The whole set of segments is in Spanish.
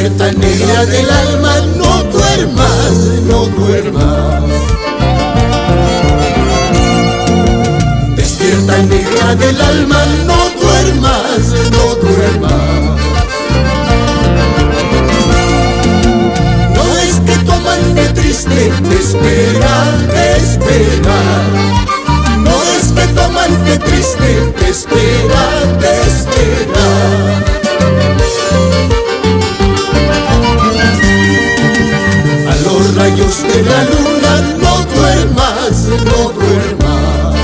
Despierta, negra del alma, no duermas, no duermas. Despierta, negra del alma, no duermas, no duermas. No es que tu amante triste te espera, te espera. No es que tu amante triste te espera, te espera. A los rayos de la luna no duermas, no duermas.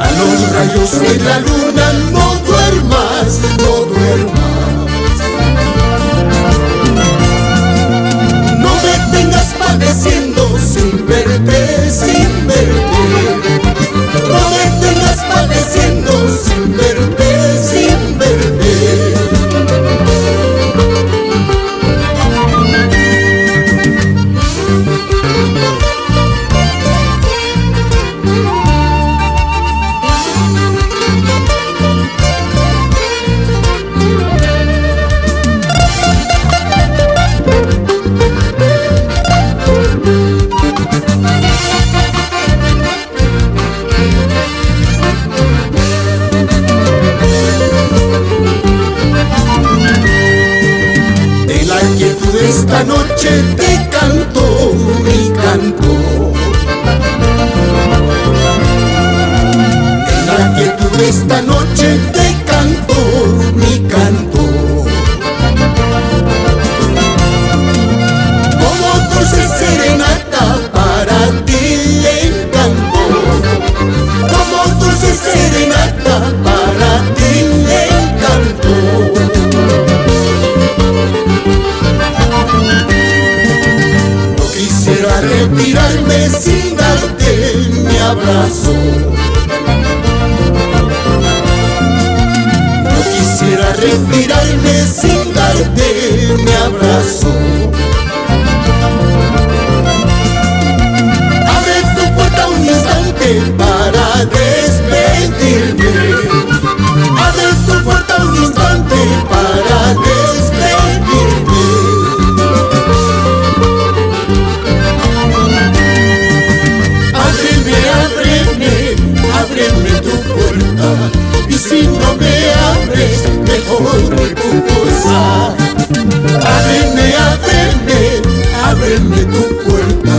A los rayos de la luna no duermas, no duermas. No me tengas padeciendo sin verte, sin verte. No me tengas padeciendo sin verte, sin verte. Esta noche te canto mi canto. En la quietud de esta noche te canto mi canto. Como dulce serenata para ti le canto. Como dulce serenata para ti le canto. Quisiera retirarme sin darte mi abrazo. No quisiera retirarme sin darte mi abrazo. Abre tu puerta un instante para despedirme. Abre tu puerta un instante para despedirme. Ábreme tu puerta, y si no me abres, mejor me confusa. Ábreme tu puerta.